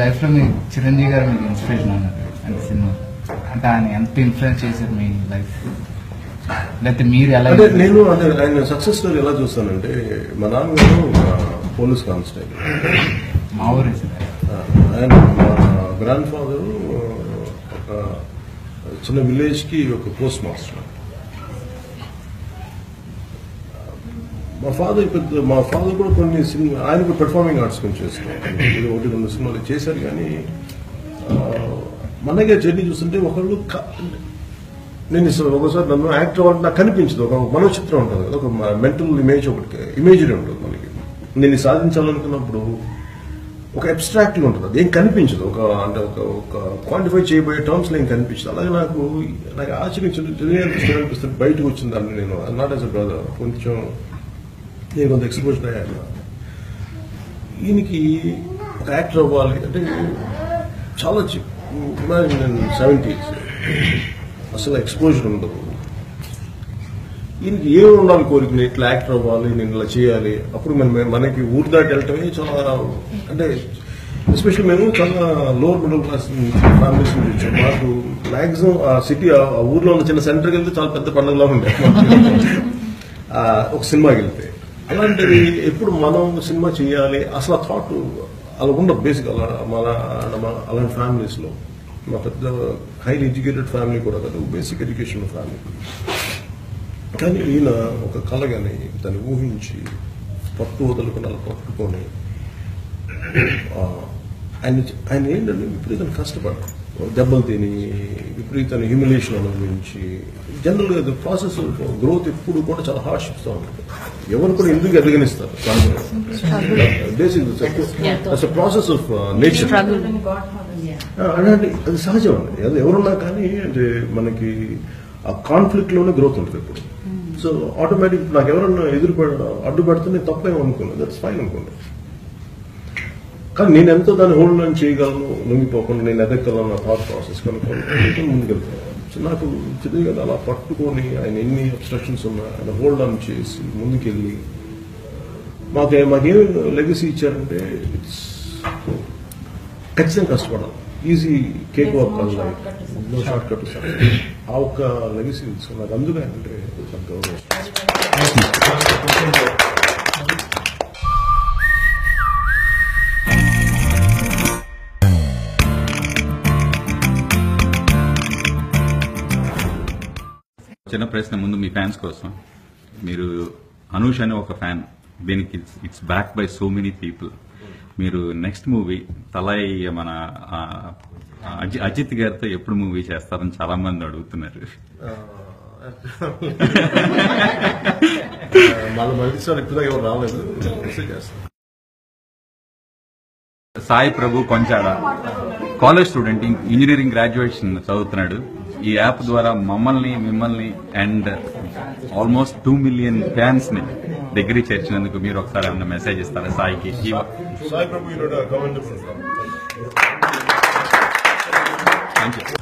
life లో మీ చిరంజీవి గారు మీకు ఇన్స్పిరేషన్ అన్నారు అంటే సినిమా అంటే ఆయన ఎంత ఇన్ఫ్లుయెన్స్ చేశారు మీ లైఫ్ లేకపోతే మీరు ఎలా నేను ఆయన సక్సెస్ స్టోరీ ఎలా చూస్తానంటే మా నాన్నగారు పోలీస్ కానిస్టేబుల్ మా ఊరే ఆయన మా గ్రాండ్ ఫాదర్ ఒక చిన్న విలేజ్ కి ఒక పోస్ట్ మాస్టర్ మా ఫాదర్ కూడా కొన్ని సినిమా ఆయన కూడా పెర్ఫార్మింగ్ ఆర్ట్స్ కొంచెం చేస్తున్నారు ఒకటి రెండు సినిమాలు చేశారు కానీ మనగా జర్నీ చూస్తుంటే ఒకళ్ళు నేను ఒకసారి నన్ను యాక్టర్ వాళ్ళు నాకు కనిపించదు ఒక మనోచిత్రం ఉంటుంది కదా ఒక మెంటల్ ఇమేజ్ ఒకటి ఇమేజరీ ఉంటుంది మనకి నేను సాధించాలనుకున్నప్పుడు ఒక అబ్స్ట్రాక్ట్గా ఉంటుంది అది ఏం కనిపించదు అంటే ఒక క్వాంటిఫై చేయబోయే టర్మ్స్ లో ఏం కనిపించదు అలాగే నాకు తెలియనిపిస్తుంది బయటకు వచ్చింది దాన్ని నేను నాట్ యాజ్ అ బ్రదర్ కొంచెం నేను కొంత ఎక్స్పోజర్ అయ్యాను ఈయనకి ఒక యాక్టర్ అవ్వాలి అంటే చాలా నేను 70s అసలు ఎక్స్పోజర్ ఉండదు ఈయనకి ఏమి ఉండాలి కోరిక ఇట్లా యాక్టర్ అవ్వాలి నేను ఇలా చేయాలి అప్పుడు మనకి ఊరు దాటి వెళ్ళటమే చాలా అంటే ఎస్పెషల్లీ మేము చాలా లోవర్ మిడిల్ క్లాస్ ఫ్యామిలీస్ నుంచి వచ్చాం మాకు మాక్సిమం ఆ సిటీ ఆ ఊర్లో ఉన్న చిన్న సెంటర్కి వెళ్తే చాలా పెద్ద పండుగలా ఉండే ఒక సినిమాకి వెళ్తే అలాంటిది ఎప్పుడు మనం సినిమా చేయాలి అసలు ఆ థాట్ అలా ఉండదు బేసిక్ అలాంటి ఫ్యామిలీస్ లో మా పెద్ద హైలీ ఎడ్యుకేటెడ్ ఫ్యామిలీ కూడా కదా బేసిక్ ఎడ్యుకేషన్ ఫ్యామిలీ కానీ ఈయన ఒక కళగాని దాన్ని ఊహించి పట్టు వదులుకుని అలా పట్టుకొని ఆయన ఏంటంటే విపరీతంగా కష్టపడ్డారు దెబ్బలు తిని విపరీతమైన హ్యూమిలేషన్ అనుభవించి జనరల్ గా ప్రాసెస్ గ్రోత్ ఎప్పుడు కూడా చాలా హార్డ్షిప్స్ తో ఉంటుంది ఎవరు కూడా ఎందుకు ఎదగనిస్తారు ప్రాసెస్ ఆఫ్ నేచర్ అలాంటి అది సహజం అండి అది ఎవరున్నా కానీ అంటే మనకి ఆ కాన్ఫ్లిక్ట్ లోనే గ్రోత్ ఉంటుంది ఇప్పుడు సో ఆటోమేటిక్ నాకు ఎవరన్నా అడ్డు పెడితే నేను తప్పేమో అనుకున్నాను దట్స్ ఫైన్ అనుకోండి కానీ నేను ఎంతో దాన్ని హోల్డ్ ఆన్ చేయగలను లొంగిపోకుండా నేను ఎదగలను థాట్ ప్రాసెస్ కనుక్కొని ముందుకెళ్తాను సో నాకు చిన్నగా అలా పట్టుకొని ఆయన ఎన్ని అబ్స్ట్రక్షన్స్ ఉన్నా ఆయన హోల్డ్ ఆన్ చేసి ముందుకెళ్ళి మాకేం లెగసీ ఇచ్చారంటే ఇట్స్ ఖచ్చితంగా కష్టపడాలి ఈజీ కేక్ వర్క్ కాదు లైఫ్ షార్ట్ కట్ ఆ ఒక్క లెగసీ నాకు అందుకే అంటే గౌరవం చిన్న ప్రశ్న ముందు మీ ఫ్యాన్స్ కోసం మీరు అనూష్ అనే ఒక ఫ్యాన్ దీనికి it's back by so many people మీరు నెక్స్ట్ మూవీ తలై మన అజిత్ గారితో ఎప్పుడు మూవీ చేస్తారని చాలా మంది అడుగుతున్నారు Sai Prabhu Konchada college student engineering graduation చదువుతున్నాడు ఈ యాప్ ద్వారా మిమ్మల్ని అండ్ ఆల్మోస్ట్ 2 million ఫ్యాన్స్ ని దగ్గరికి చేర్చినందుకు మీరు ఒకసారి ఏమన్నా మెసేజ్ ఇస్తారా సాయికి సాయి ప్రభు థ్యాంక్ యూ